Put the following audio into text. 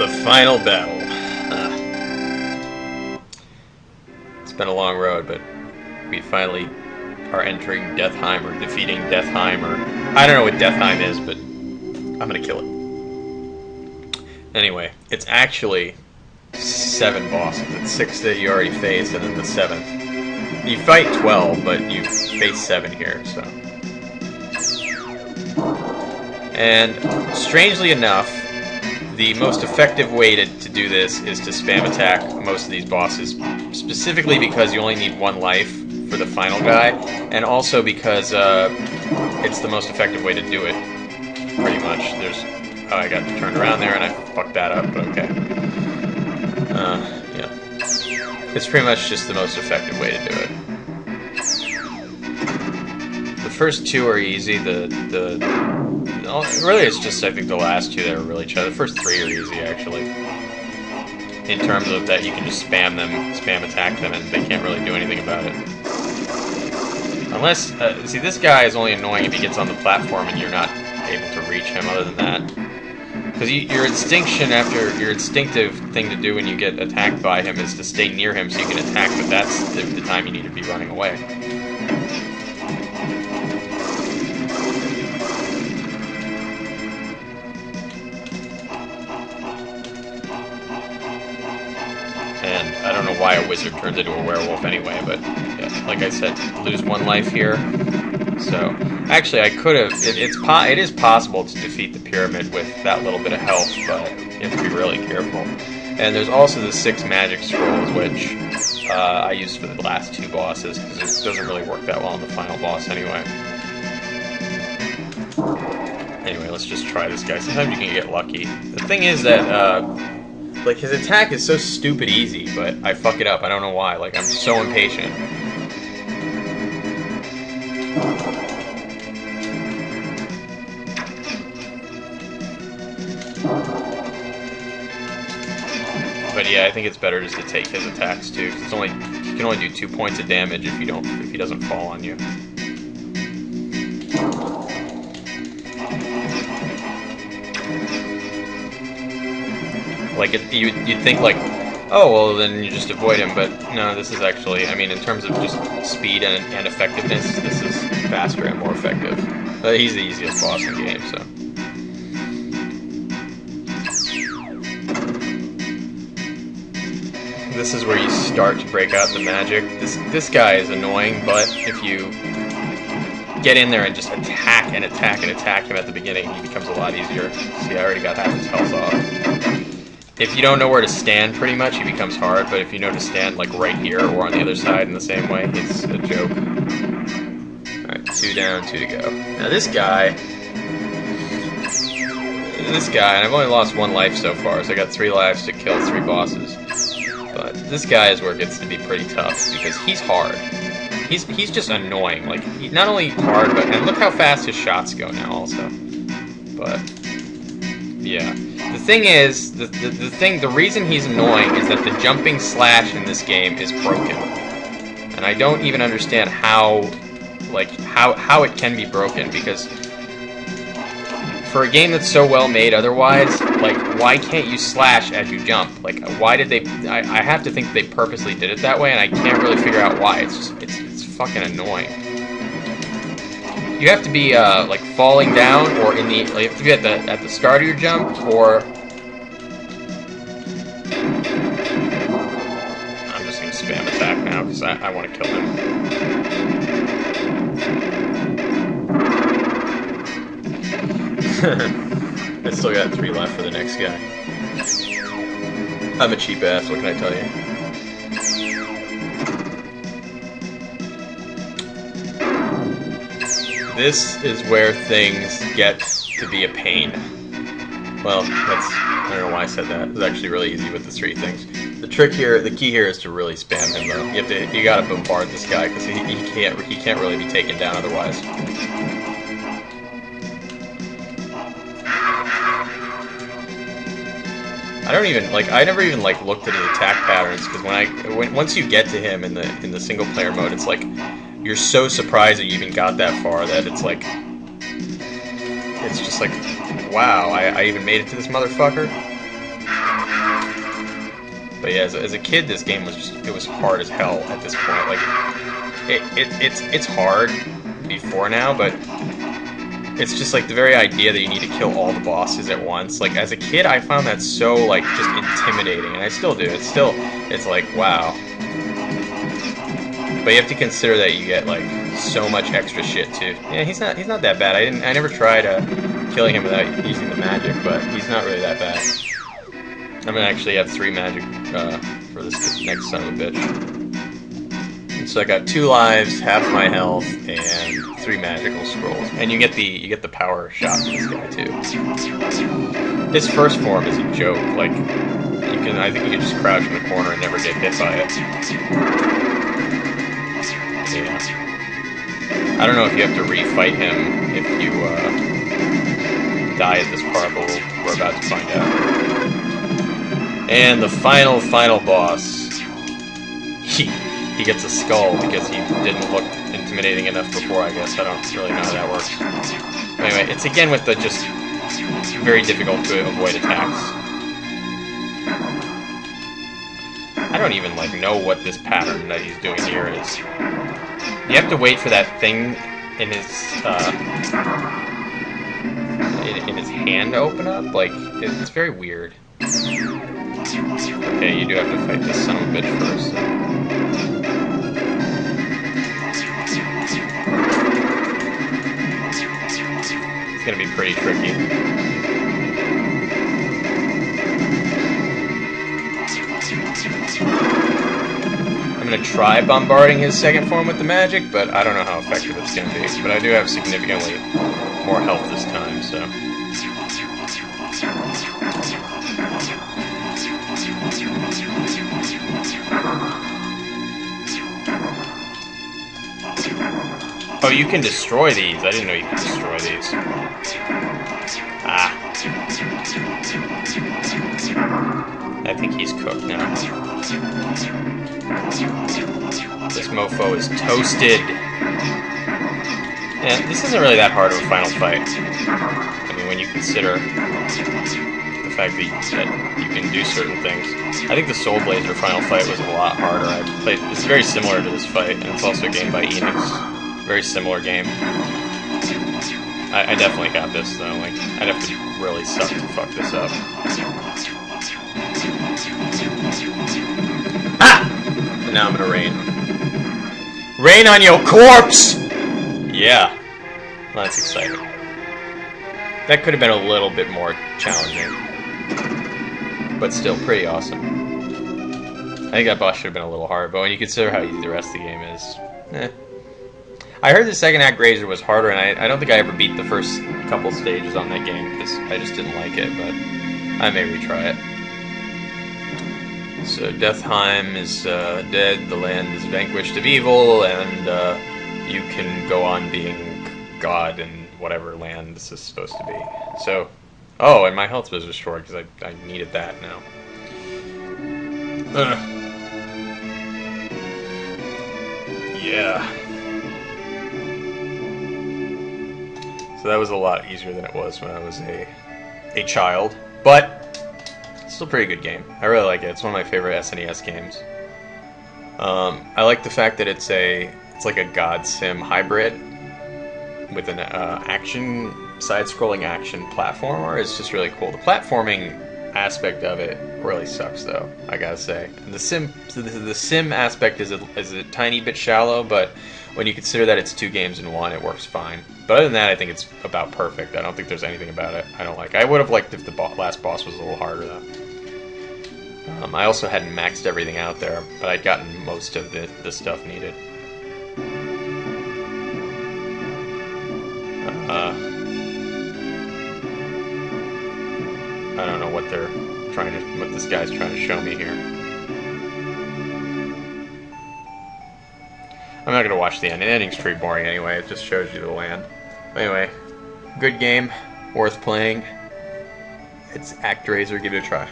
The final battle. It's been a long road, but we finally are entering Heim, or defeating Heim, or I don't know what Heim is, but I'm gonna kill it. Anyway, it's actually 7 bosses. It's 6 that you already faced, and then the 7th. You fight 12, but you face 7 here, so. And strangely enough, the most effective way to do this is to spam attack most of these bosses, specifically because you only need 1 life for the final guy, and also because it's the most effective way to do it, pretty much. Oh, I got turned around there and I fucked that up, but okay. Yeah. It's pretty much just the most effective way to do it. The first 2 are easy, really it's just, I think, the last 2 that are really challenging. The first 3 are easy, actually. In terms of that you can just spam attack them, and they can't really do anything about it. Unless, see, this guy is only annoying if he gets on the platform and you're not able to reach him. Other than that, because your instinctive thing to do when you get attacked by him is to stay near him so you can attack, but that's the time you need to be running away. And I don't know why a wizard turns into a werewolf anyway, but yeah, like I said, lose 1 life here. So, actually, I could have. It is possible to defeat the pyramid with that little bit of health, but you have to be really careful. And there's also the 6 magic scrolls, which I used for the last 2 bosses, because it doesn't really work that well on the final boss anyway. Anyway, let's just try this guy. Sometimes you can get lucky. The thing is that, like, his attack is so stupid easy, but I fuck it up. I don't know why. Like, I'm so impatient. But yeah, I think it's better just to take his attacks too, because you can only do 2 points of damage if he doesn't fall on you. Like, you'd think, like, oh, well, then you just avoid him, but no, this is actually, I mean, in terms of just speed and effectiveness, this is faster and more effective. He's the easiest boss in the game, so. This is where you start to break out the magic. This guy is annoying, but if you get in there and just attack and attack and attack him at the beginning, he becomes a lot easier. See, I already got half his health off. If you don't know where to stand, pretty much, he becomes hard, but if you know to stand, like, right here or on the other side in the same way, it's a joke. Alright, 2 down, 2 to go. Now this guy, and I've only lost 1 life so far, so I got 3 lives to kill 3 bosses. But this guy is where it gets to be pretty tough, because he's hard. He's just annoying. Like, he's not only hard, and look how fast his shots go now, also. But, yeah. The thing is, the reason he's annoying is that the jumping slash in this game is broken. And I don't even understand how it can be broken, because for a game that's so well made otherwise, like, why can't you slash as you jump? Like, why did they... I have to think they purposely did it that way, and I can't really figure out why. It's fucking annoying. You have to be, like, falling down, or you have to be at the start of your jump, or... I'm just gonna spam attack now, because I want to kill him. I still got 3 left for the next guy. I'm a cheap ass, what can I tell you? This is where things get to be a pain. Well, I don't know why I said that. It's actually really easy with the 3 things. The key here is to really spam him though. You gotta bombard this guy, because he can't really be taken down otherwise. I never even looked at his attack patterns, because once you get to him in the single player mode, it's like you're so surprised that you even got that far that it's just like, wow, I even made it to this motherfucker. But yeah, as a kid, this game was it was hard as hell at this point. Like, it's hard before now, but it's just like the very idea that you need to kill all the bosses at once. Like, as a kid, I found that so, like, just intimidating, and I still do. It's like, wow. But you have to consider that you get, like, so much extra shit, too. Yeah, he's not that bad. I never tried killing him without using the magic, but he's not really that bad. I'm gonna actually have 3 magic for this next son of a bitch. And so I got 2 lives, half my health, and 3 magical scrolls. And you get the power shot from this guy too. His first form is a joke. Like, I think you can just crouch in the corner and never get hit by it. Yeah. I don't know if you have to refight him if you die at this part, but we're about to find out. And the final boss, he gets a skull because he didn't look intimidating enough before, I guess. I don't really know how that works. Anyway, it's again with the just very difficult to avoid attacks. I don't even like know what this pattern that he's doing here is. You have to wait for that thing in his hand to open up. Like, it's very weird. Okay, you do have to fight this son of a bitch first. It's gonna be pretty tricky. I'm gonna try bombarding his second form with the magic, but I don't know how effective it's gonna be. But I do have significantly more health this time, so. Oh, you can destroy these. I didn't know you could destroy these. Ah. I think he's cooked now. This mofo is toasted. Yeah, this isn't really that hard of a final fight. I mean, when you consider the fact that you can do certain things. I think the Soul Blazer final fight was a lot harder. It's very similar to this fight, and it's also a game by Enix. Very similar game. I definitely got this though. Like, I'd have to really suck to fuck this up. Ah! And now I'm gonna rain. Rain on your corpse! Yeah. Well, that's exciting. That could have been a little bit more challenging. But still pretty awesome. I think that boss should have been a little hard, but when you consider how easy the rest of the game is, eh. I heard the second Actraiser was harder, and I don't think I ever beat the first couple stages on that game, because I just didn't like it, but I may retry it. So, Heim is dead, the land is vanquished of evil, and you can go on being God in whatever land this is supposed to be. So, oh, and my health was restored, because I needed that now. Yeah. So that was a lot easier than it was when I was a child, but still a pretty good game. I really like it. It's one of my favorite SNES games. I like the fact that it's like a God Sim hybrid with an side-scrolling action platformer. It's just really cool. The platforming aspect of it really sucks, though, I gotta say. The sim aspect is a tiny bit shallow, but when you consider that it's 2 games in one, it works fine. But other than that, I think it's about perfect. I don't think there's anything about it I don't like. I would have liked if the last boss was a little harder, though. I also hadn't maxed everything out there, but I'd gotten most of the stuff needed. I don't know what what this guy's trying to show me here. I'm not gonna watch the end. The ending's pretty boring anyway. It just shows you the land. Anyway, good game, worth playing. It's Actraiser. Give it a try.